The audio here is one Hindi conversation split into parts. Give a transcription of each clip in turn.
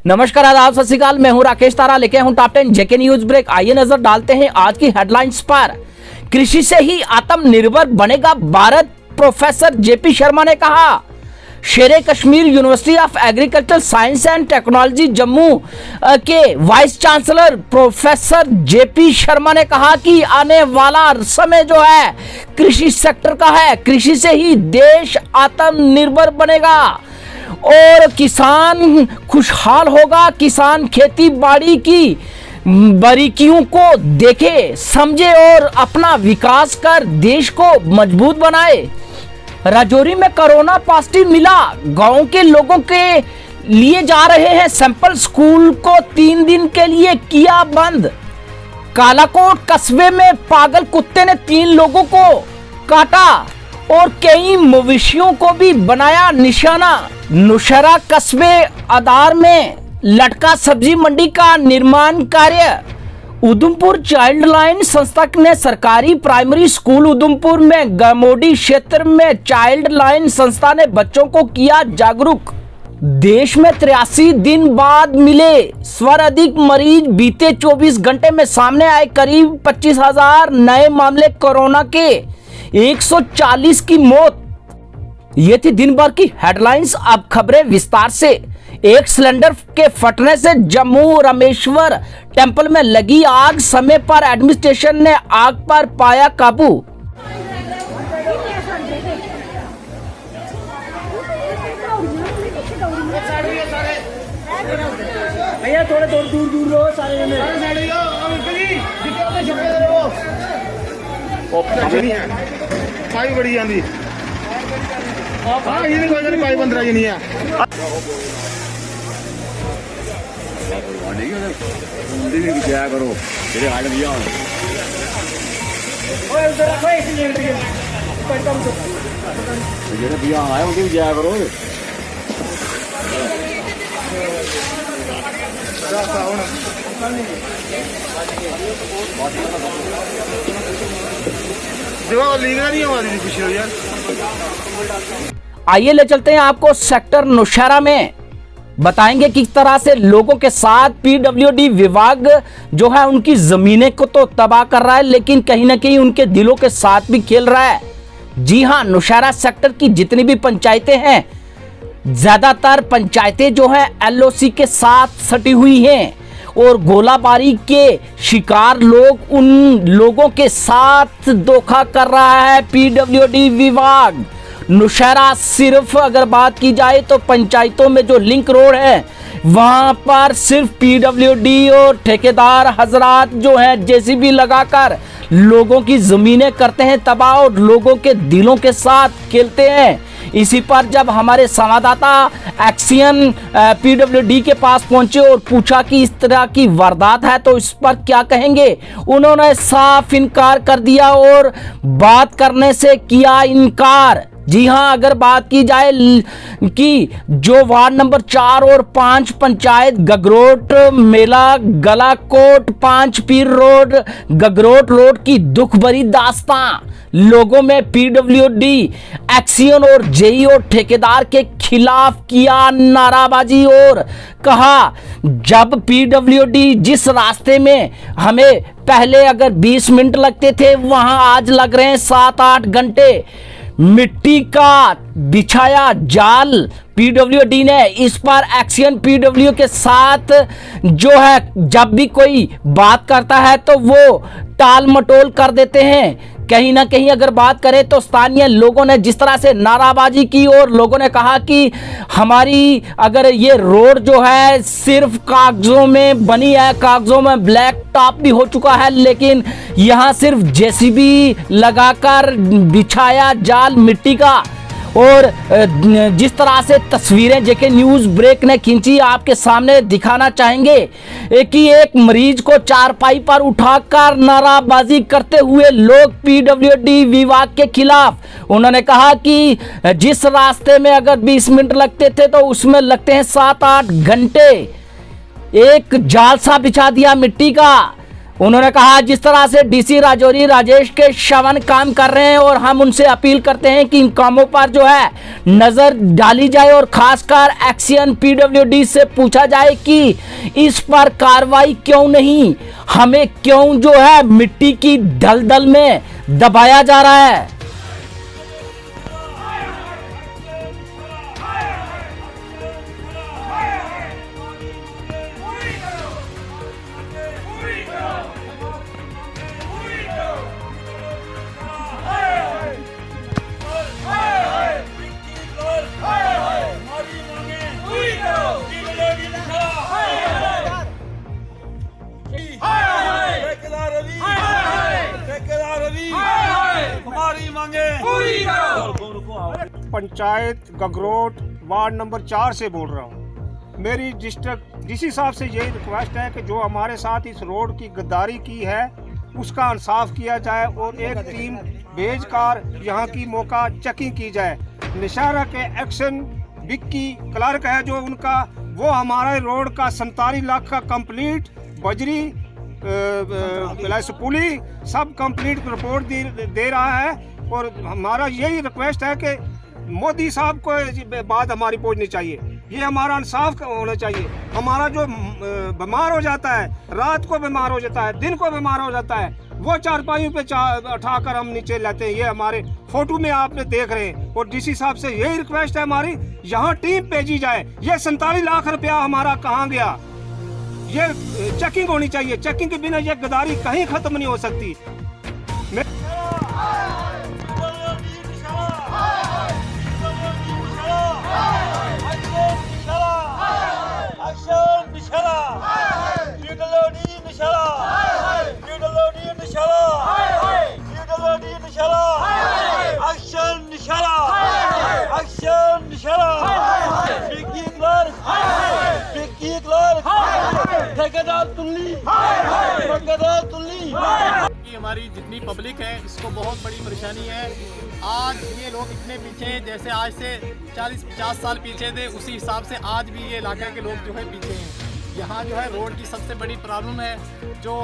नमस्कार, आदाब, सत श्री अकाल। मैं हूं राकेश तारा, लेके हूं टॉप 10 जेके न्यूज ब्रेक। आइए नजर डालते हैं आज की हेडलाइंस पर। कृषि से ही आत्मनिर्भर बनेगा भारत, प्रोफेसर जेपी शर्मा ने कहा। Sher-e Kashmir university of agriculture science and technology Jammu के vice chancellor professor JP Sharma ने कहा कि आने वाला समय जो है कृषि सेक्टर का है। कृषि से ही देश आत्मनिर्भर बनेगा और किसान खुशहाल होगा। किसान खेती बाड़ी की बारीकियों को देखे, समझे और अपना विकास कर देश को मजबूत बनाए। राजौरी में कोरोना पॉजिटिव मिला, गांव के लोगों के लिए जा रहे हैं सैंपल। स्कूल को 3 दिन के लिए किया बंद। कालाकोट कस्बे में पागल कुत्ते ने 3 लोगों को काटा और कई मवेशियों को भी बनाया निशाना। नौशहरा कस्बे आधार में लटका सब्जी मंडी का निर्माण कार्य। उधमपुर चाइल्ड लाइन संस्था ने सरकारी प्राइमरी स्कूल उधमपुर में गमोडी क्षेत्र में चाइल्ड लाइन संस्था ने बच्चों को किया जागरूक। देश में 83 दिन बाद मिले सर्वाधिक मरीज। बीते 24 घंटे में सामने आए करीब 25,000 नए मामले कोरोना के, 140 की मौत। ये थी दिन भर की हेडलाइंस। अब खबरें विस्तार से। एक सिलेंडर के फटने से जम्मू रामेश्वर टेंपल में लगी आग। समय पर एडमिनिस्ट्रेशन ने आग पर पाया काबू। भैया थोड़े दूर रहो सारे जने। पाई बड़ी जाती पाई 15 जी नहीं है। क्या करो तेरे हाल दिया दिया आया उनकी भी जाया करो। आइए ले चलते हैं आपको सेक्टर नौशहरा में। बताएंगे किस तरह से लोगों के साथ पीडब्ल्यूडी विभाग जो है उनकी जमीनें को तो तबाह कर रहा है, लेकिन कहीं ना कहीं उनके दिलों के साथ भी खेल रहा है। जी हां, नौशहरा सेक्टर की जितनी भी पंचायतें हैं, ज्यादातर पंचायतें जो है एलओसी के साथ सटी हुई हैं और गोलाबारी के शिकार लोग, उन लोगों के साथ धोखा कर रहा है पीडब्ल्यूडी विभाग। नौशहरा सिर्फ अगर बात की जाए तो पंचायतों में जो लिंक रोड है वहां पर सिर्फ पीडब्ल्यूडी और ठेकेदार हजरात जो है जेसीबी लगाकर लोगों की जमीनें करते हैं तबाह और लोगों के दिलों के साथ खेलते हैं। इसी पर जब हमारे संवाददाता एक्सियन पीडब्ल्यूडी के पास पहुंचे और पूछा कि इस तरह की वारदात है तो इस पर क्या कहेंगे, उन्होंने साफ इनकार कर दिया और बात करने से किया इनकार। जी हां, अगर बात की जाए कि जो वार्ड नंबर 4 और 5 पंचायत गगरोट मेला गलाकोट 5 पीर रोड गगरोट रोड की दुख भरी दास्तां, लोगों में पीडब्ल्यूडी एक्सियन और जेई और ठेकेदार के खिलाफ किया नाराबाजी और कहा जब पीडब्ल्यूडी जिस रास्ते में हमें पहले अगर 20 मिनट लगते थे वहां आज लग रहे हैं 7-8 घंटे। मिट्टी का बिछाया जाल पीडब्ल्यूडी ने। इस पर एक्सियन पीडब्ल्यू के साथ जो है जब भी कोई बात करता है तो वो टाल मटोल कर देते हैं। कहीं ना कहीं अगर बात करें तो स्थानीय लोगों ने जिस तरह से नाराबाजी की और लोगों ने कहा कि हमारी अगर ये रोड जो है सिर्फ कागजों में बनी है, कागजों में ब्लैक टॉप भी हो चुका है, लेकिन यहाँ सिर्फ जेसीबी लगाकर बिछाया जाल मिट्टी का। और जिस तरह से तस्वीरें जेके न्यूज ब्रेक ने खींची आपके सामने दिखाना चाहेंगे कि एक मरीज को चारपाई पर उठाकर नाराबाजी करते हुए लोग पीडब्ल्यूडी विभाग के खिलाफ। उन्होंने कहा कि जिस रास्ते में अगर 20 मिनट लगते थे तो उसमें लगते हैं 7-8 घंटे। एक जाल सा बिछा दिया मिट्टी का उन्होंने कहा जिस तरह से डीसी राजौरी राजेश के श्रवण काम कर रहे हैं और हम उनसे अपील करते हैं कि इन कामों पर जो है नजर डाली जाए और खासकर एक्शन पीडब्ल्यूडी से पूछा जाए कि इस पर कार्रवाई क्यों नहीं, हमें क्यों जो है मिट्टी की दलदल में दबाया जा रहा है। हमारी मांगे पूरी करो। पंचायत गगरोट वार्ड नंबर 4 से बोल रहा हूँ। मेरी डिस्ट्रिक्ट डीसी साहब से यही रिक्वेस्ट है कि जो हमारे साथ इस रोड की गद्दारी की है उसका इंसाफ किया जाए और एक टीम भेजकर यहाँ की मौका चेकिंग की जाए। निशारा के एक्शन विक्की क्लार्क है जो उनका, वो हमारे रोड का 47 लाख का कंप्लीट बजरी पुली सब कंप्लीट रिपोर्ट दे रहा है। और हमारा यही रिक्वेस्ट है कि मोदी साहब को बात हमारी पहुंचनी चाहिए, ये हमारा इंसाफ होना चाहिए। हमारा जो बीमार हो जाता है, रात को बीमार हो जाता है, दिन को बीमार हो जाता है, वो चारपाइयों पे उठाकर हम नीचे लाते हैं। ये हमारे फोटो में आपने देख रहे हैं। और डीसी साहब से यही रिक्वेस्ट है हमारी, यहाँ टीम भेजी जाए। ये 47 लाख रुपया हमारा कहाँ गया, ये चेकिंग होनी चाहिए। चेकिंग के बिना ये गद्दारी कहीं खत्म नहीं हो सकती। हमारी जितनी पब्लिक है इसको बहुत बड़ी परेशानी है। आज ये लोग इतने पीछे, जैसे आज से 40-50 साल पीछे थे, उसी हिसाब से आज भी ये इलाके के लोग जो है पीछे हैं। यहाँ जो है रोड की सबसे बड़ी प्रॉब्लम है। जो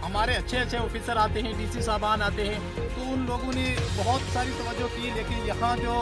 हमारे अच्छे ऑफिसर आते हैं, डीसी साहबान आते हैं, तो उन लोगों ने बहुत सारी तवज्जो की, लेकिन यहाँ जो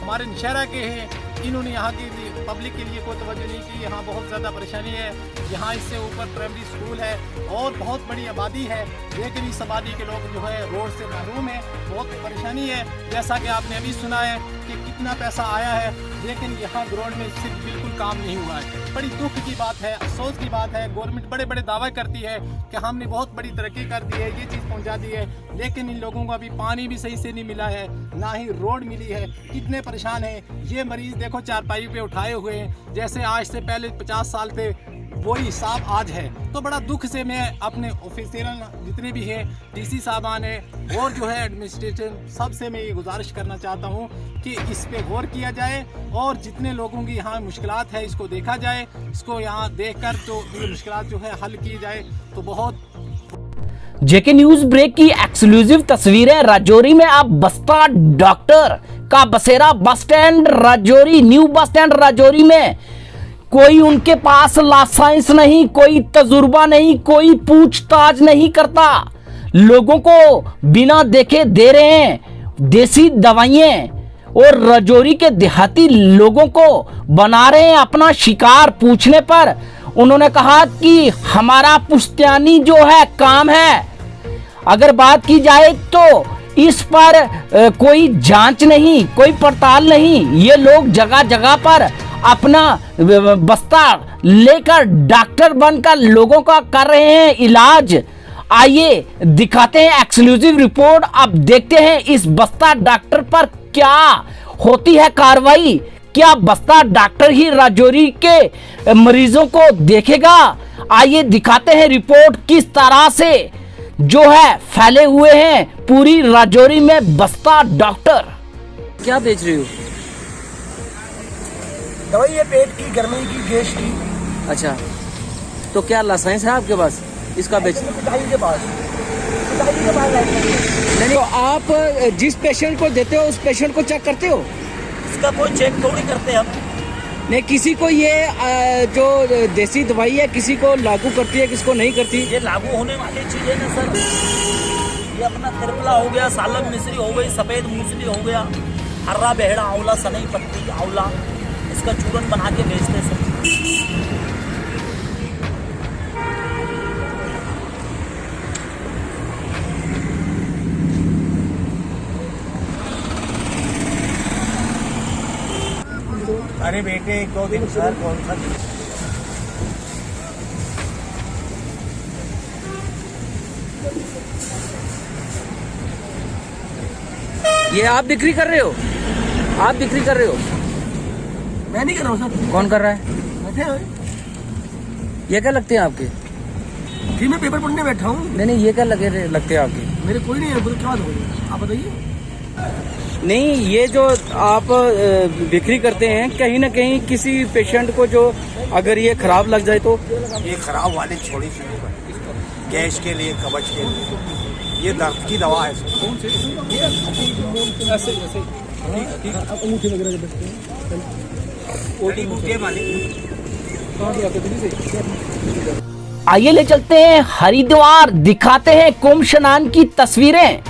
हमारे नौशहरा के हैं इन्होंने यहाँ की पब्लिक के लिए कोई तवज्जो नहीं की। यहाँ बहुत ज़्यादा परेशानी है। यहाँ इससे ऊपर प्राइमरी स्कूल है और बहुत बड़ी आबादी है, लेकिन इस आबादी के लोग जो है रोड से महरूम है। बहुत परेशानी है। जैसा कि आपने अभी सुना है कि कितना पैसा आया है, लेकिन यहाँ ग्राउंड में सिर्फ बिल्कुल काम नहीं हुआ है। बड़ी दुख की बात है, अफसोस की बात है। गवर्नमेंट बड़े बड़े दावे करती है कि हमने बहुत बड़ी तरक्की कर दी है, ये चीज़ पहुँचा दी है, लेकिन इन लोगों को अभी पानी भी सही से नहीं मिला है, ना ही रोड मिली है। कितने परेशान हैं ये मरीज़, देखो चारपाई पे उठाए हुए हैं, जैसे आज से पहले 50 साल थे वही हिसाब आज है। तो बड़ा दुख से मैं अपने ऑफिसर जितने भी हैं, डीसी साहबान है और जो है एडमिनिस्ट्रेशन, सबसे मैं ये गुजारिश करना चाहता हूँ कि इस पे गौर किया जाए और जितने लोगों की यहाँ मुश्किलात है इसको देखा जाए। इसको यहाँ देखकर जो ये मुश्किलात जो है हल की जाए तो बहुत। जेके न्यूज ब्रेक की एक्सक्लूसिव तस्वीरें राजौरी में। आप बस्ता डॉक्टर का बसेरा bus stand Rajouri, new bus stand Rajouri में कोई उनके पास लाइसेंस नहीं, कोई तजुर्बा नहीं, कोई पूछताछ नहीं करता। लोगों को बिना देखे दे रहे हैं देसी दवाइयां और राजौरी के देहाती लोगों को बना रहे हैं अपना शिकार। पूछने पर उन्होंने कहा कि हमारा पुश्तैनी जो है काम है। अगर बात की जाए तो इस पर कोई जांच नहीं, कोई पड़ताल नहीं। ये लोग जगह जगह पर अपना बस्ता लेकर डॉक्टर बनकर लोगों का कर रहे हैं इलाज। आइए दिखाते हैं एक्सक्लूसिव रिपोर्ट। अब देखते हैं इस बस्ता डॉक्टर पर क्या होती है कार्रवाई। क्या बस्ता डॉक्टर ही राजौरी के मरीजों को देखेगा? आइए दिखाते हैं रिपोर्ट किस तरह से जो है फैले हुए हैं पूरी राजौरी में बस्ता डॉक्टर। क्या बेच रही हो? दवाई है पेट की, गर्मी की, गैस की। अच्छा, तो क्या लाइसेंस है आपके पास इसका बेचने? पिताजी के पास नहीं, तो आप जिस पेशेंट को देते हो उस पेशेंट को चेक करते हो? इसका कोई चेक थोड़ी करते हम। नहीं, किसी को ये जो देसी दवाई है किसी को लागू करती है, किसको नहीं करती? ये लागू होने वाली चीज है ना सर। ये अपना त्रिफला हो गया, सालम मिश्री हो गई, सफेद मूसली हो गया, हर्रा बेहड़ा आंवला, सनई पत्ती आंवला, इसका चूरन बना के बेचते सर। अरे बेटे 1-2 दिन सर, कौन सा ये आप बिक्री कर रहे हो? आप बिक्री कर रहे हो? मैं नहीं कर रहा हूँ सर। कौन कर रहा है? बैठे हो? ये क्या लगते हैं आपके? जी मैं पेपर पढ़ने बैठा हूँ। नहीं, ये क्या लगते हैं आपके? मेरे कोई नहीं है, क्या बात हो गई? आप बताइए। नहीं, ये जो आप बिक्री करते हैं, कहीं ना कहीं किसी पेशेंट को जो अगर ये खराब लग जाए तो? ये खराब वाली छोड़ी सी गैस के लिए, कब्ज के लिए, ये दर्द की दवा है। आइए ले चलते हैं हरिद्वार, दिखाते हैं कुंभ स्नान की तस्वीरें।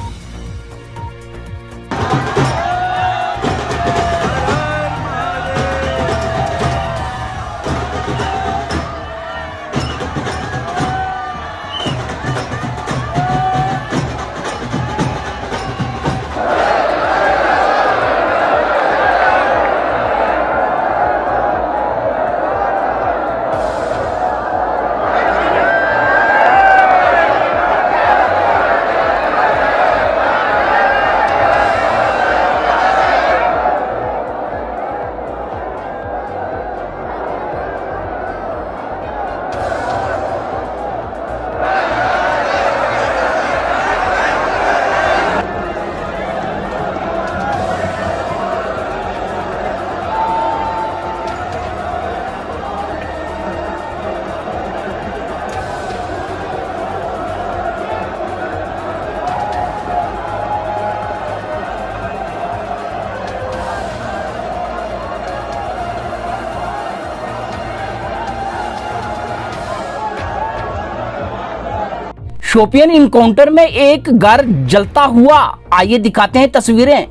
शोपियन इनकाउंटर में एक घर जलता हुआ, आइए दिखाते हैं तस्वीरें।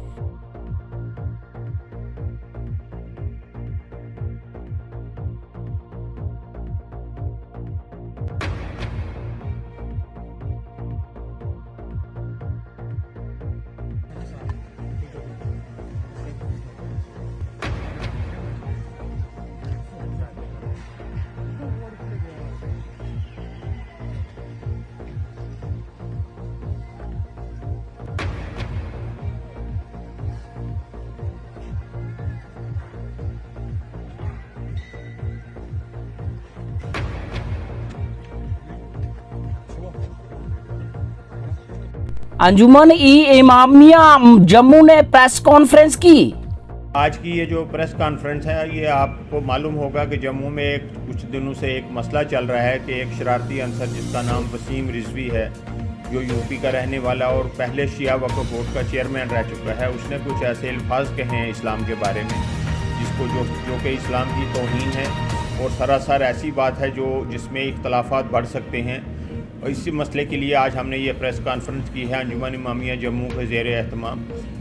अंजुमन ई इमामिया जम्मू ने प्रेस कॉन्फ्रेंस की। आज की ये जो प्रेस कॉन्फ्रेंस है, ये आपको मालूम होगा कि जम्मू में कुछ दिनों से एक मसला चल रहा है कि एक शरारती अंसर जिसका नाम वसीम रिजवी है, जो यूपी का रहने वाला और पहले शिया वक्फ बोर्ड का चेयरमैन रह चुका है, उसने कुछ ऐसे अल्फाज कहे हैं इस्लाम के बारे में जिसको जो कि इस्लाम की तौहीन है और सरासर ऐसी बात है जिसमें इख्तलाफात बढ़ सकते हैं। और इसी मसले के लिए आज हमने ये प्रेस कॉन्फ्रेंस की है अंजुमन इमामिया जम्मू के ज़ेर एहतमाम।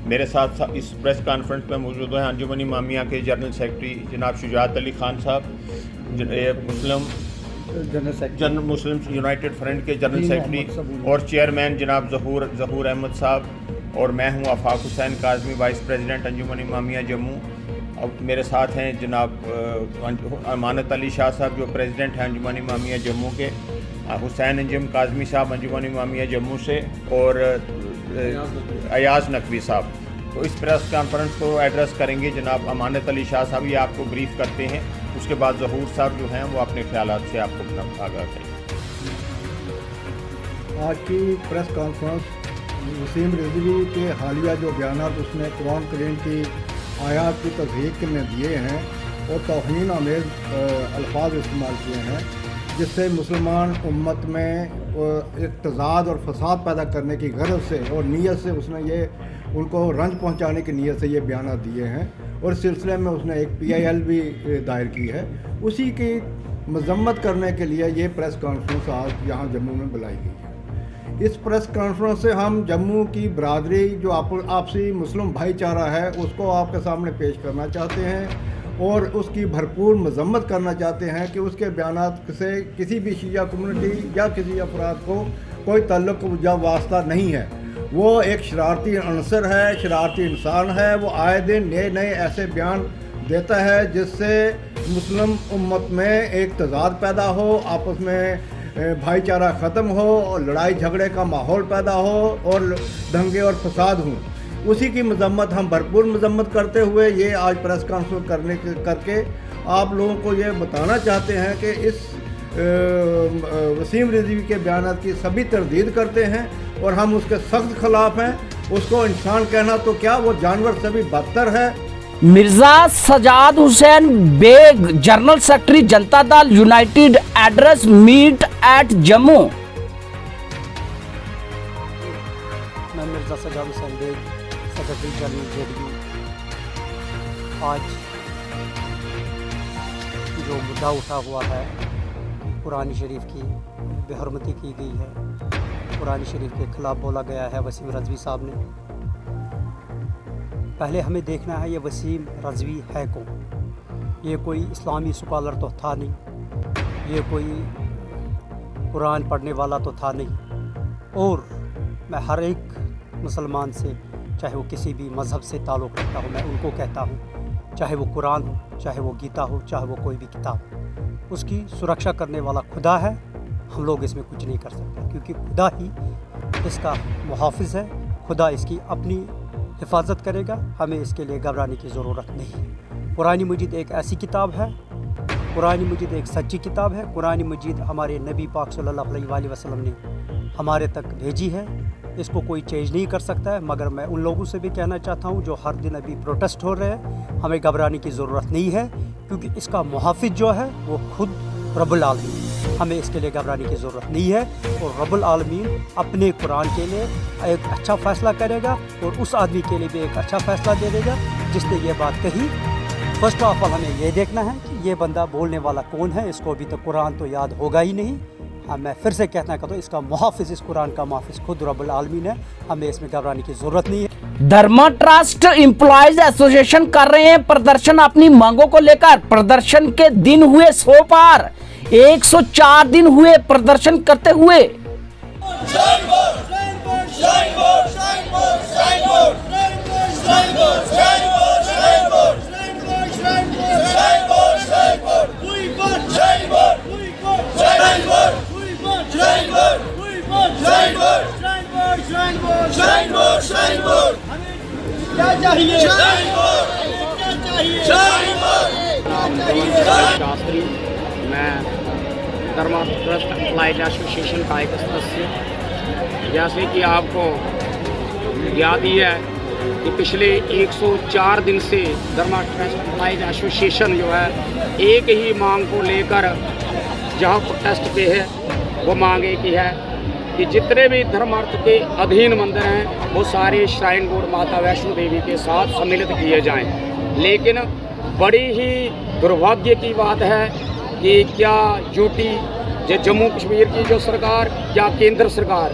मेरे साथ इस प्रेस कॉन्फ्रेंस में मौजूद हैं अंजुमन इमामिया के जनरल सेक्रेटरी जनाब शुजात अली खान साहब, मुस्लिम यूनाइटेड फ्रंट के जनरल सेक्रेटरी और चेयरमैन जनाब ज़हूर अहमद साहब, और मैं हूँ आफाक हुसैन काज़मी, वाइस प्रेसिडेंट अंजुमन इमामिया जम्मू। अब मेरे साथ हैं जनाब अमानत अली शाह साहब जो प्रेसिडेंट हैं अंजुमन इमामिया जम्मू के, हुसैन अंजुम काज़मी साहब अंजुमन इमामिया जम्मू से, और अयाज नकवी साहब। तो इस प्रेस कॉन्फ्रेंस को एड्रेस करेंगे जनाब अमानत अली शाह साहब, ये आपको ब्रीफ करते हैं। उसके बाद ज़हूर साहब जो हैं वो अपने ख्यालात से आपको आगाह करेंगे। आज की प्रेस कॉन्फ्रेंस वसीम रिजवी के हालिया जो बयान उसने कुरान करीम की आयात की तस्दीक में दिए हैं और तौहीन आमेज़ अल्फाज इस्तेमाल किए हैं, जिससे मुसलमान उम्मत में इत्तेज़ाद और फसाद पैदा करने की गरज से और नीयत से उसने ये उनको रंज पहुंचाने की नीयत से ये बयान दिए हैं। और इस सिलसिले में उसने एक PIL भी दायर की है। उसी की मजम्मत करने के लिए ये प्रेस कॉन्फ्रेंस आज यहाँ जम्मू में बुलाई गई है। इस प्रेस कॉन्फ्रेंस से हम जम्मू की बरादरी जो आपसी मुस्लिम भाईचारा है उसको आपके सामने पेश करना चाहते हैं और उसकी भरपूर मजम्मत करना चाहते हैं कि उसके बयानात से किसी भी शिया कम्युनिटी या किसी अफराद को कोई ताल्लुक या वास्ता नहीं है। वो एक शरारती अनसर है, शरारती इंसान है। वो आए दिन नए नए ऐसे बयान देता है जिससे मुस्लिम उम्मत में एक तजाद पैदा हो, आपस में भाईचारा ख़त्म हो और लड़ाई झगड़े का माहौल पैदा हो और दंगे और फसाद हों। उसी की मजम्मत हम भरपूर मजम्मत करते हुए ये आज प्रेस कॉन्फ्रेंस करके आप लोगों को ये बताना चाहते हैं कि इस वसीम रिजवी के बयानात की सभी तरदीद करते हैं और हम उसके सख्त खिलाफ हैं। उसको इंसान कहना तो क्या, वो जानवर से भी बदतर है। Mirza Sajad Hussain Baig, general secretary Janata Dal united, address meet at Jammu. मैं Mirza Sajad Hussain Baig, secretary general JDU। आज जो मुद्दा उठा हुआ है, कुरान शरीफ की बेहरमती की गई है, कुरान शरीफ के खिलाफ बोला गया है वसीम रज़वी साहब ने। पहले हमें देखना है ये वसीम रज़वी है कौन। ये कोई इस्लामी स्कॉलर तो था नहीं, ये कोई कुरान पढ़ने वाला तो था नहीं। और मैं हर एक मुसलमान से, चाहे वो किसी भी मज़हब से ताल्लुक़ रखता हो, मैं उनको कहता हूँ, चाहे वो कुरान हो, चाहे वो गीता हो, चाहे वो कोई भी किताब हो, उसकी सुरक्षा करने वाला खुदा है। हम लोग इसमें कुछ नहीं कर सकते क्योंकि खुदा ही इसका मुहाफ़िज़ है, खुदा इसकी अपनी हिफाजत करेगा। हमें इसके लिए घबराने की ज़रूरत नहीं। कुरान मजीद एक ऐसी किताब है, कुरान मजीद एक सच्ची किताब है। कुरान मजीद हमारे नबी पाक सल्लल्लाहु अलैहि वसल्लम ने हमारे तक भेजी है, इसको कोई चेंज नहीं कर सकता है। मगर मैं उन लोगों से भी कहना चाहता हूँ जो हर दिन अभी प्रोटेस्ट हो रहे हैं, हमें घबराने की ज़रूरत नहीं है क्योंकि इसका मुहाफ़िज़ जो है वो खुद रब्बुल आलमीन। हमें इसके लिए घबराने की ज़रूरत नहीं है और रब्बुल आलमीन अपने कुरान के लिए एक अच्छा फ़ैसला करेगा और उस आदमी के लिए भी एक अच्छा फ़ैसला दे देगा जिसने ये बात कही। फर्स्ट ऑफ ऑल हमें ये देखना है कि ये बंदा बोलने वाला कौन है। इसको अभी तक कुरान तो याद होगा ही नहीं। हाँ, मैं फिर से कहना चाहता हूँ, इसका मुहाफ़िज़, इस कुरान का मुहाफ़िज़ खुद रब्बुल आलमीन है। हमें इसमें घबराने की ज़रूरत नहीं है। धर्मा ट्रस्ट एम्प्लॉयज एसोसिएशन कर रहे हैं प्रदर्शन अपनी मांगों को लेकर। प्रदर्शन के दिन हुए 100 पार, 104 दिन हुए प्रदर्शन करते हुए। शास्त्री, मैं धर्मा ट्रस्ट एम्प्लॉयज एसोसिएशन का एक सदस्य। जैसे कि आपको याद ही है कि पिछले 104 दिन से धर्मा ट्रस्ट एम्प्लॉयज एसोसिएशन जो है एक ही मांग को लेकर जहाँ प्रोटेस्ट पे है, वो मांग एक ही है कि जितने भी धर्मार्थ के अधीन मंदिर हैं वो सारे श्राइन बोर्ड माता वैष्णो देवी के साथ सम्मिलित किए जाएं। लेकिन बड़ी ही दुर्भाग्य की बात है कि क्या यूटी जम्मू कश्मीर की जो सरकार या केंद्र सरकार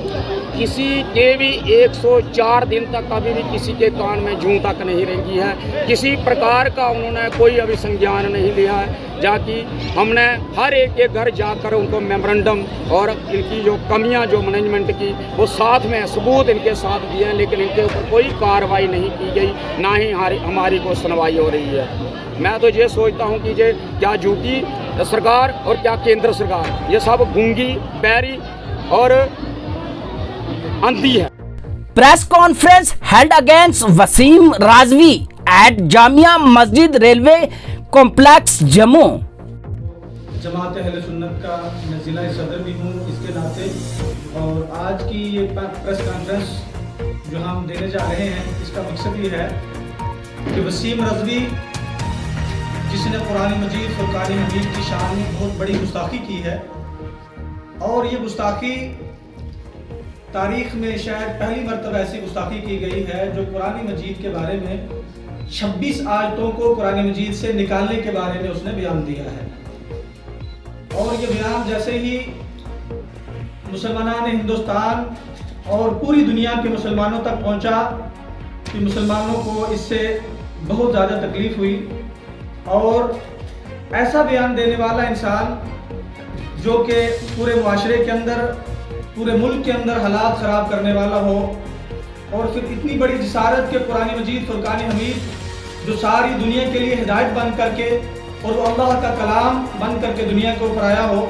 किसी के भी 104 दिन तक अभी भी किसी के कान में जूं तक नहीं रेंगी है। किसी प्रकार का उन्होंने कोई अभी संज्ञान नहीं लिया है। जाकि हमने हर एक के घर जाकर उनको मेमोरेंडम और इनकी जो कमियां जो मैनेजमेंट की वो साथ में सबूत इनके साथ दिए हैं, लेकिन इनके ऊपर कोई कार्रवाई नहीं की गई, ना ही हमारी कोई सुनवाई हो रही है। मैं तो ये सोचता हूँ कि ये क्या यूपी सरकार और क्या केंद्र सरकार, ये सब गूंगी, बैरी और अंधी है। Press conference held against Wasim Rizvi at Jamia Masjid railway complex Jammu. जमात अहले सुन्नत का मैं ज़िला सदर भी हूँ इसके नाते, और आज की ये प्रेस कॉन्फ्रेंस जो हम देने जा रहे हैं इसका मकसद ये है कि वसीम रज़वी जिसने कुरान मजीद फुरकान मजीद की शान में बहुत बड़ी गुस्ताखी की है, और ये गुस्ताखी तारीख़ में शायद पहली मरतबा ऐसी गुस्ताखी की गई है जो कुरान मजीद के बारे में 26 आयतों को कुरान मजीद से निकालने के बारे में उसने बयान दिया है। और ये बयान जैसे ही मुसलमान हिंदुस्तान और पूरी दुनिया के मुसलमानों तक पहुंचा कि मुसलमानों को इससे बहुत ज़्यादा तकलीफ हुई। और ऐसा बयान देने वाला इंसान जो कि पूरे मुआशरे के अंदर, पूरे मुल्क के अंदर हालात ख़राब करने वाला हो, और फिर इतनी बड़ी जिसारत के कुरान मजीद फुरकान हमीद जो सारी दुनिया के लिए हिदायत बन करके और अल्लाह का कलाम बन करके दुनिया के ऊपर आया हो।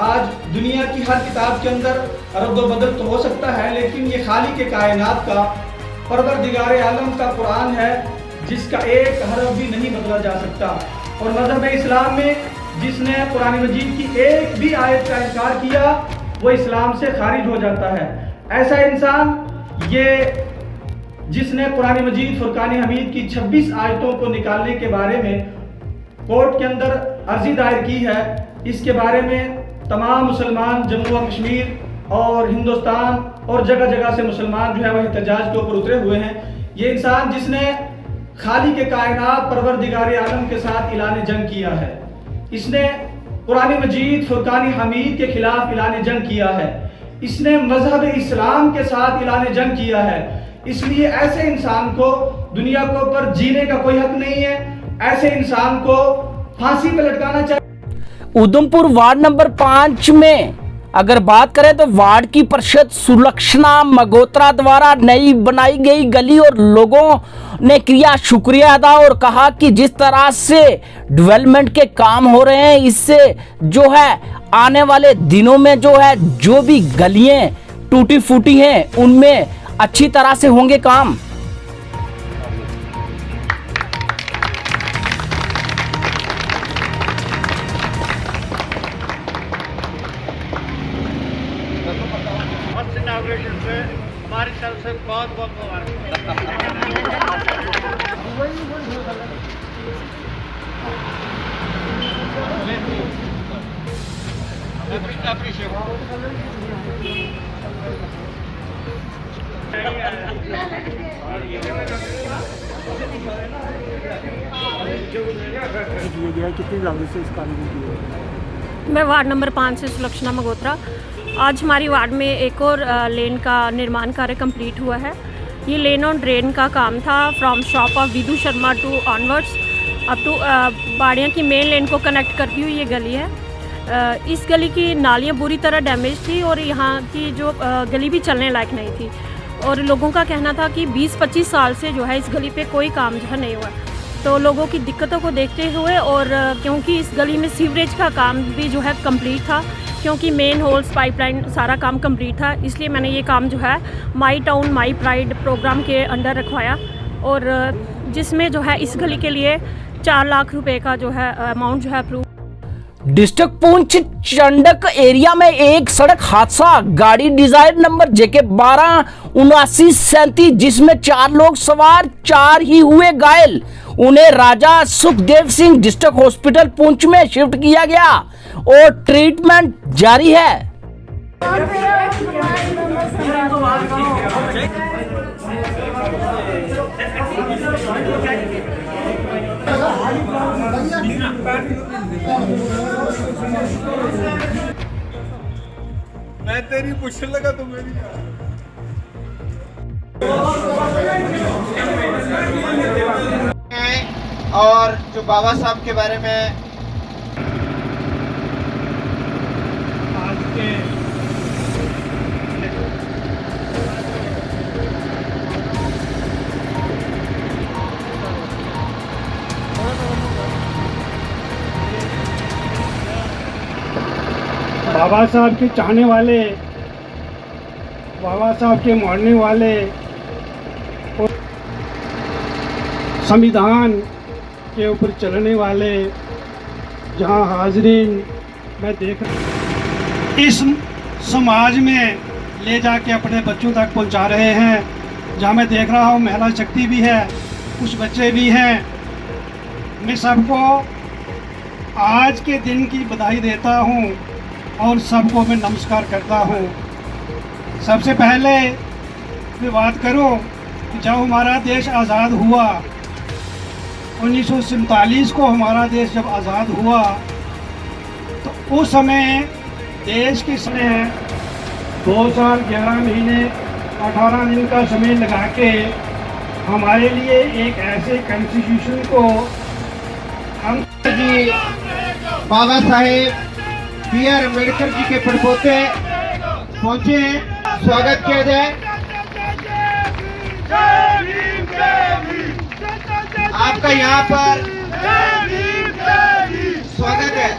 आज दुनिया की हर किताब के अंदर रद्द बदल तो हो सकता है, लेकिन ये खाली के कायनात का परवरदिगार आलम का कुरान है जिसका एक हरफ भी नहीं बदला जा सकता। और मज़हब इस्लाम में जिसने कुरान मजीद की एक भी आयत का इनकार किया वो इस्लाम से खारिज हो जाता है। ऐसा इंसान ये जिसने कुरान मजीद फुरकान हमीद की 26 आयतों को निकालने के बारे में कोर्ट के अंदर अर्जी दायर की है, इसके बारे में तमाम मुसलमान जम्मू व कश्मीर और हिंदुस्तान और जगह जगह से मुसलमान जो है वह एहतजाज के ऊपर उतरे हुए हैं। ये इंसान जिसने खाली के कायनात परवरदिगार आलम के साथ ऐलान जंग किया है, इसने कुरान मजीद फुरकान हमीद के खिलाफ ऐलान जंग किया है, इसने मजहब इस्लाम के साथ ऐलान जंग किया है। इसलिए ऐसे इंसान को दुनिया के ऊपर जीने का कोई हक नहीं है, ऐसे इंसान को फांसी पे लटकाना चाहिए। उधमपुर वार्ड नंबर 5 में अगर बात करें तो वार्ड की परिषद सुलक्षणा मगोत्रा द्वारा नई बनाई गई गली और लोगों ने किया शुक्रिया अदा और कहा कि जिस तरह से डेवलपमेंट के काम हो रहे हैं इससे जो है आने वाले दिनों में जो है जो भी गलियां टूटी फूटी हैं उनमें अच्छी तरह से होंगे काम। हमारी तरफ से बहुत बहुत कितनी लागत से इस काम की? मैं वार्ड नंबर 5 से सुलक्षणा मगोत्रा। आज हमारी वार्ड में एक और लेन का निर्माण कार्य कंप्लीट हुआ है। ये लेन और ड्रेन का काम था from shop of Vidu Sharma to onwards up to बाड़ियाँ की मेन लेन को कनेक्ट करती हुई ये गली है। इस गली की नालियाँ बुरी तरह डैमेज थी और यहाँ की जो गली भी चलने लायक नहीं थी और लोगों का कहना था कि 20-25 साल से जो है इस गली पे कोई काम जो है नहीं हुआ। तो लोगों की दिक्कतों को देखते हुए और क्योंकि इस गली में सीवरेज का काम भी जो है कंप्लीट था, क्योंकि मेन होल्स पाइपलाइन सारा काम कंप्लीट था, इसलिए मैंने ये काम जो है my town my pride program के अंडर रखवाया और जिसमें जो है इस गली के लिए 4 लाख रुपए का जो है अमाउंट जो है approve. District Poonch Chandak area में एक सड़क हादसा, गाड़ी डिजायर नंबर JK 127937 जिसमें 4 लोग सवार 4 ही हुए घायल। उन्हें राजा सुखदेव सिंह डिस्ट्रिक्ट हॉस्पिटल पुंछ में शिफ्ट किया गया और ट्रीटमेंट जारी है। मैं तेरी पूछने लगा तो मेरी और जो बाबा साहब के बारे में आज के बाबा साहब के चाहने वाले, बाबा साहब के मानने वाले और संविधान के ऊपर चलने वाले जहां हाजरीन मैं देख इस समाज में ले जाके अपने बच्चों तक पहुंचा रहे हैं। जहां मैं देख रहा हूं महिला शक्ति भी है, कुछ बच्चे भी हैं। मैं सबको आज के दिन की बधाई देता हूं और सबको मैं नमस्कार करता हूं। सबसे पहले मैं बात करूं कि जब हमारा देश आज़ाद हुआ 1947 को हमारा देश जब आज़ाद हुआ तो उस समय देश की ने 2 साल 11 महीने 18 दिन का समय लगा के हमारे लिए एक ऐसे कॉन्स्टिट्यूशन को हम जी बाबा साहेब B.R. अम्बेडकर जी के परपोते पहुंचे हैं, स्वागत किया जाए। आपका यहाँ पर स्वागत है।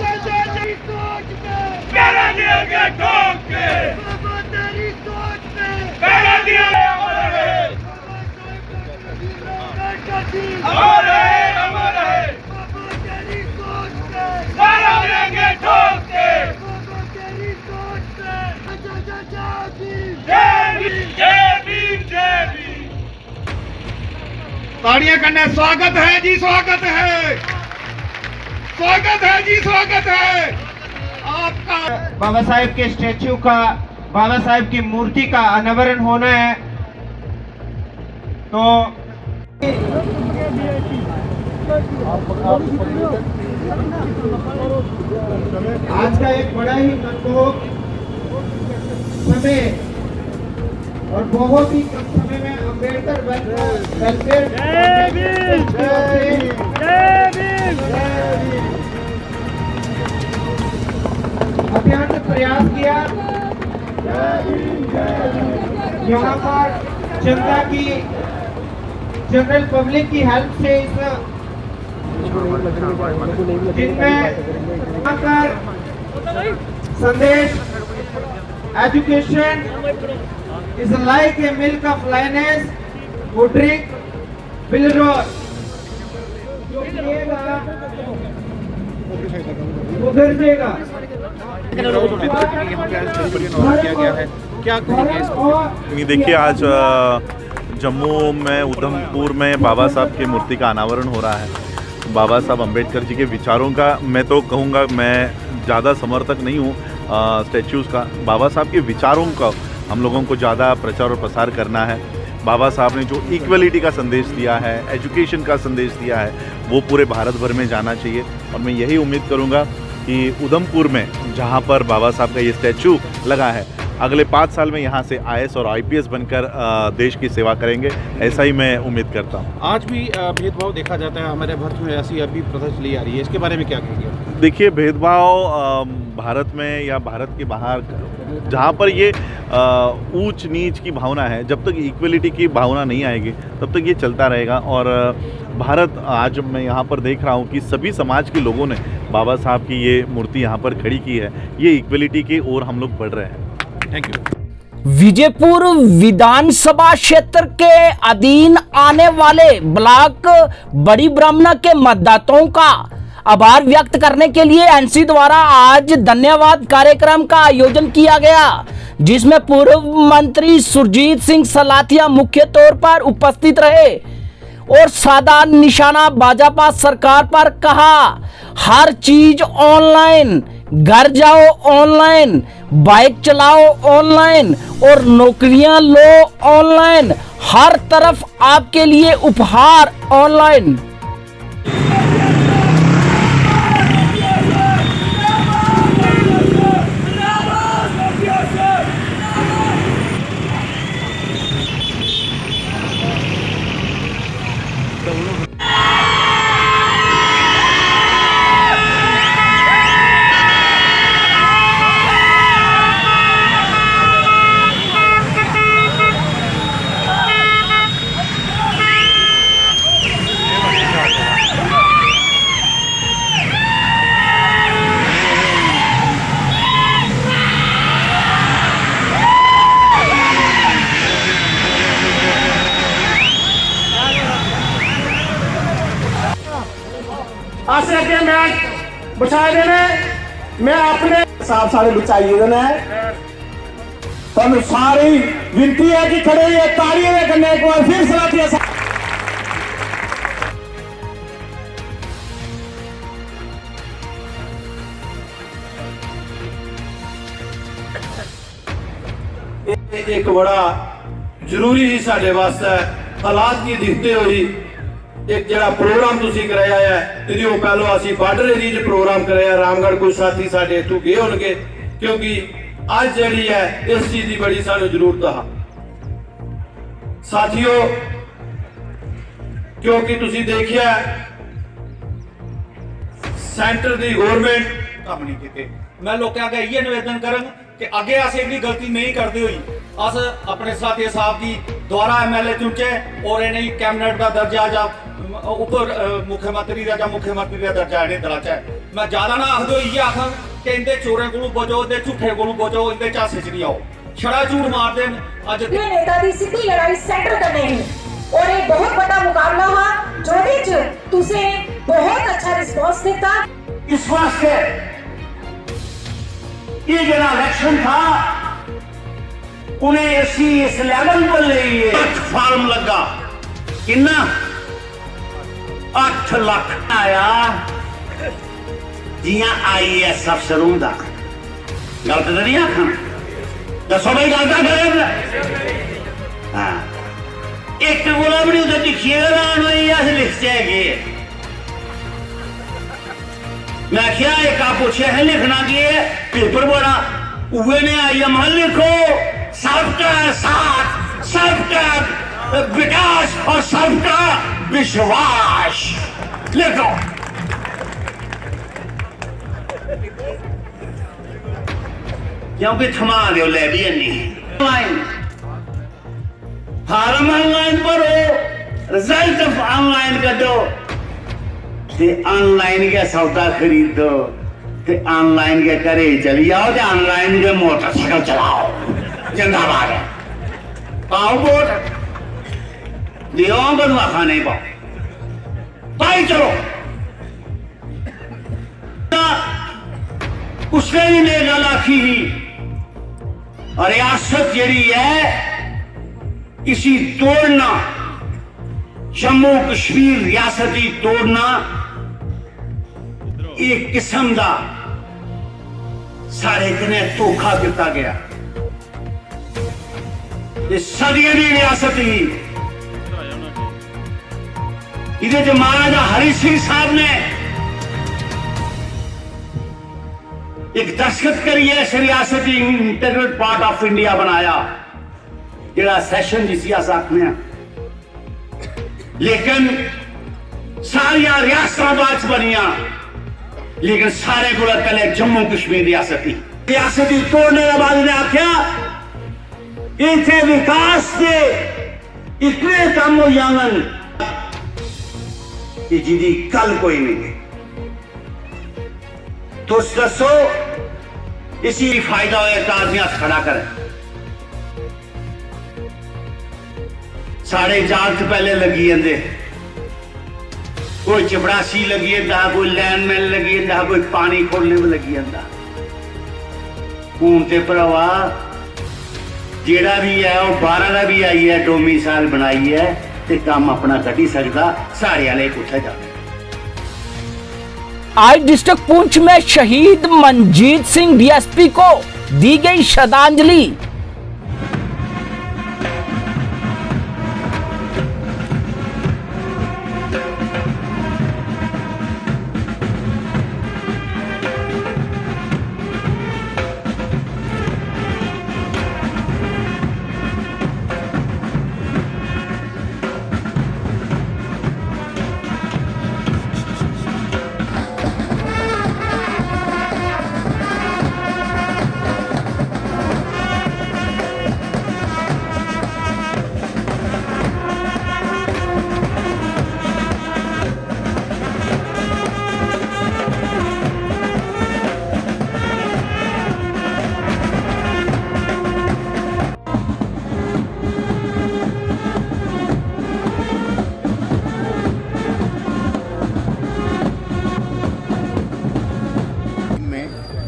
ताड़ियां करने स्वागत है जी, स्वागत है, स्वागत है जी, स्वागत है आपका। बाबा साहेब के स्टैचू का, बाबा साहेब की मूर्ति का अनावरण होना है, तो आज का एक बड़ा ही मनमोहक समय और बहुत ही कम समय में अम्बेडकर अभियान ने प्रयास किया। यहाँ पर जनता की, जनरल पब्लिक की हेल्प से जिनमें संदेश education is like a milk of lioness who drink bilroy, जो पिएगा वो गिर जाएगा। नहीं, देखिए आज जम्मू में उधमपुर में बाबा साहब की मूर्ति का अनावरण हो रहा है। बाबा साहब अम्बेडकर जी के विचारों का मैं तो कहूँगा, मैं ज़्यादा समर्थक नहीं हूँ स्टैचूज़ का। बाबा साहब के विचारों का हम लोगों को ज़्यादा प्रचार और प्रसार करना है। बाबा साहब ने जो इक्वलिटी का संदेश दिया है, एजुकेशन का संदेश दिया है, वो पूरे भारत भर में जाना चाहिए। और मैं यही उम्मीद करूँगा कि उधमपुर में जहाँ पर बाबा साहब का ये स्टैचू लगा है, अगले 5 साल में यहाँ से IAS और IPS बनकर देश की सेवा करेंगे, ऐसा ही मैं उम्मीद करता हूँ। आज भी भेदभाव देखा जाता है हमारे भारत में, ऐसी अभी प्रथा चली आ रही है, इसके बारे में क्या कहेंगे? देखिए, भेदभाव भारत में या भारत के बाहर जहाँ पर ये ऊंच नीच की भावना है, जब तक इक्वलिटी की भावना नहीं आएगी तब तक ये चलता रहेगा। और भारत, आज मैं यहाँ पर देख रहा हूँ कि सभी समाज के लोगों ने बाबा साहब की ये मूर्ति यहाँ पर खड़ी की है। ये इक्वलिटी की ओर हम लोग बढ़ रहे हैं। Thank you. विजयपुर विधानसभा क्षेत्र के अधीन आने वाले ब्लॉक बड़ी ब्राह्मणा के मतदाताओं का आभार व्यक्त करने के लिए एनसी द्वारा आज धन्यवाद कार्यक्रम का आयोजन किया गया, जिसमें पूर्व मंत्री सुरजीत सिंह सलाथिया मुख्य तौर पर उपस्थित रहे और साधा निशाना भाजपा सरकार पर कहा। हर चीज ऑनलाइन, घर जाओ ऑनलाइन, बाइक चलाओ ऑनलाइन और नौकरियां लो ऑनलाइन, हर तरफ आपके लिए उपहार ऑनलाइन। आसे अगे मैं बिछाए देने मैं अपने साफ सारे बिछाइए देने तो सारी विनती है कि खड़े ये तालियों में करने एक बार फिर सलाथिया एक बड़ा जरूरी ही साढ़े वास्ते हालात की दिखते हुए एक जरा प्रोग्राम तुसी कराया है इदियों पहलो असी बॉर्डर एरिया च प्रोग्राम कराया रामगढ़ कोई साथी साडे इथों गए होणगे क्योंकि आज जड़ी है इस चीज की बड़ी सानू जरूरत है साथियों क्योंकि तुसी देखिया सेंटर दी गवर्नमेंट काम नहीं कीते मैं लोगों अगे इयै निवेदन करंग कि अगे अस एडी गलती नहीं करते हुई अस अपने साथी साहब की दोबारा MLA चुनचे और इन्हें कैबिनेट का दर्जा या उपर मुख्यमंत्री का मुख्यमंत्री का दर्जा इन्हें दिलाचा है मैं ज्यादा ना आखदो इयै आखां कि इंदे चोरें कोलों बचो ते झूठे कोलों बचो इंदे झांसे च नहीं आओ छड़ा झूठ मार देन अज ये नेता दी सीधी लड़ाई सेंटर करने है और एक बहुत बड़ा मुकाबला हा जोड़े च तुसे बहुत अच्छा रिस्पांस दिता इस वास्ते ये जरा इलेक्शन था उन्हें इस लेवल पर ले फॉर्म लगा कितना 8 लाख आया जियां IAS अफसरों का गलत तो नहीं आखा दसो भाई गलत कर हाँ एक गोला भी उधर लिखिए लिखते है मैं क्या एक आप पूछे है लिखना की पेपर बड़ा उहे ने आई एम लिखो सबका साथ सबका विकास और सबका विश्वास लिखो क्योंकि थमा दो ले भी नहीं ऑनलाइन फार्म ऑनलाइन भरो रिजल्ट ऑनलाइन कर दो ऑनलाइन के सौदा खरीदो ते ऑनलाइन के घरे चली जाओ ते ऑनलाइन के मोटरसाइकिल चलाओ जिंदाबाद है पाओ वोट दियो बनवा खाने पाओ भाई चलो उसने भी ने गल आखी ही और रियासत जड़ी है इसी तोड़ना जम्मू कश्मीर रियासती तोड़ना एक किस्म का सारे कने धोखा किया गया सदियों की रियासत ही इहदे महाराजा हरि सिंह साहब ने एक दस्तखत करिए इस रियासत इंटीग्रल पार्ट ऑफ इंडिया बनाया जिहड़ा सैशन जिसी अस आखने लेकिन सारिया रियासतां बाद बनिया लेकिन सारे को पहले जम्मू कश्मीर रियासती तोड़ने के बाद ने आख्या इतने विकास के इतने काम हो जावन कि जिदी कल कोई नहीं तो दसो इसी फायदा हो आदमी हाथ खड़ा करे साढ़े जाल च पहले लगी जाते कोई चपड़ासी लगी जाता कोई लैंडमैन लगी जाता कोई पानी खोलने में लगी जाता हूं ते भरावा जेड़ा भी है वो 12 का भी आई है डोमिसाइल बनाई है ते काम अपना कटी सकता सारे वाले कुत्थे जाते आज डिस्ट्रिक्ट पुंछ में शहीद मनजीत सिंह DSP को दी गई श्रद्धांजलि।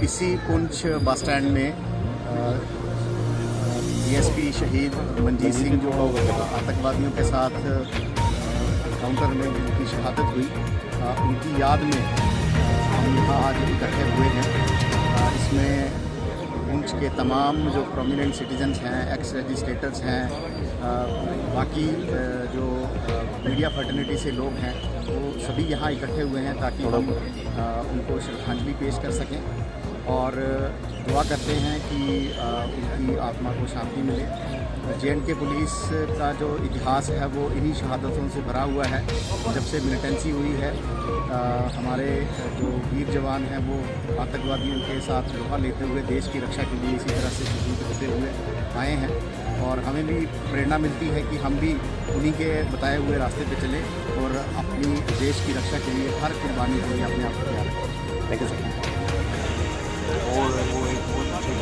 इसी पुंछ बस स्टैंड में DSP शहीद मनजीत सिंह जो आतंकवादियों के साथ काउंटर में उनकी शहादत हुई उनकी याद में हम यहाँ आज इकट्ठे हुए हैं। इसमें पुंछ के तमाम जो प्रोमिनेंट सिटीजन्स हैं, एक्स लेजिस्लेटर्स हैं, बाकी जो मीडिया फर्टर्निटी से लोग हैं, वो सभी यहाँ इकट्ठे हुए हैं ताकि हम उनको श्रद्धांजलि पेश कर सकें और दुआ करते हैं कि उनकी आत्मा को शांति मिले। J&K पुलिस का जो इतिहास है वो इन्हीं शहादतों से भरा हुआ है। जब से मिलिटेंसी हुई है, हमारे जो वीर जवान हैं वो आतंकवादियों के साथ लोहा लेते हुए देश की रक्षा के लिए इसी तरह से शहीद होते हुए आए हैं और हमें भी प्रेरणा मिलती है कि हम भी उन्हीं के बताए हुए रास्ते पे चलें और अपनी देश की रक्षा के लिए हर कुर्बानी के लिए अपने आप को तैयार रखें। Thank you sir. और वो एक बहुत अच्छे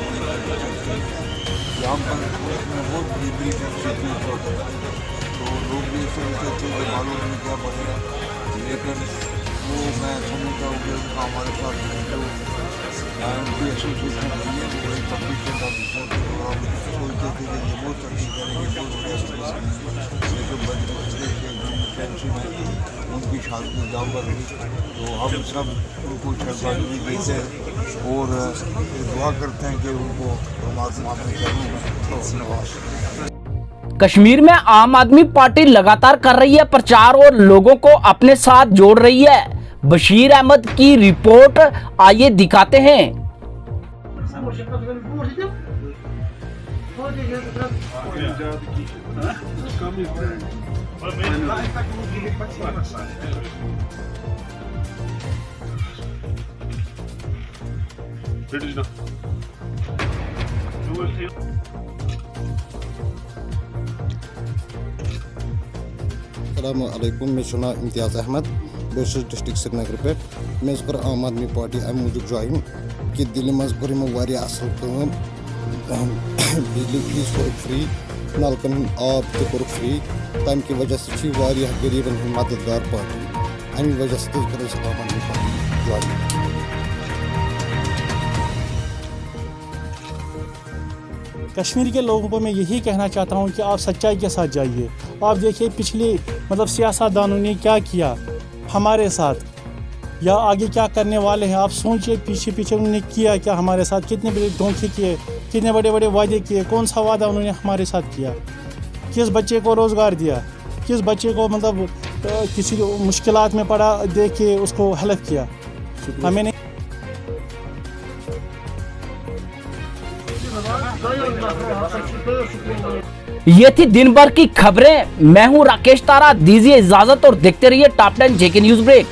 यहाँ पर उसमें बहुत बड़ी सीखने होता है, तो लोग भी सोचते थे कि मालूम नहीं क्या बनेगा, लेकिन वो मैं समझता हूँ कि उनका हमारे साथ जो उनकी एसोसिएशन रही है वो एक कम्पिटिशन का प्रोग्राम सोचते थे कि ये बहुत अच्छी करेंगे, बहुत बढ़िया, लेकिन बच्चे के टेंशन में उनकी शादी जहाँ पर हुई, तो हम सब उनको श्रद्धांजलि देते हैं और दुआ करते हैं कि उनको परमात्मा अपने चरणों में धन्यवाद। कश्मीर में आम आदमी पार्टी लगातार कर रही है प्रचार और लोगों को अपने साथ जोड़ रही है। बशीर अहमद की रिपोर्ट आइए दिखाते हैं। अस्सलामुअलैकुम, मैं शुना इम्तियाज़ अहमद बशर डिस्ट्रिक्ट श्रीनगर पे मैं कर आम आदमी पार्टी अमि मूजूब ज्वाइन कि दिल्ली मज कर असल बिजली फीस कोर फ्री, नलकन आब तक फ्री, तम की वजह से गरीबन हंद मददगार पार्टी, अमी वजह से कर आम आदमी पार्टी ज्वाइन। कश्मीर के लोगों को मैं यही कहना चाहता हूं कि आप सच्चाई के साथ जाइए। आप देखिए पिछले सियासतदानों ने क्या किया हमारे साथ या आगे क्या करने वाले हैं। आप सोचिए पीछे पीछे उन्होंने किया क्या हमारे साथ, कितने बड़े धोखे किए, कितने बड़े बड़े वादे किए, कौन सा वादा उन्होंने हमारे साथ किया, किस बच्चे को रोज़गार दिया, किस बच्चे को किसी मुश्किलात में पड़ा देख के उसको हेल्प किया। हमें नहीं ये थी दिन भर की खबरें। मैं हूं राकेश तारा, दीजिए इजाजत और देखते रहिए टॉप 10 JK न्यूज़ ब्रेक।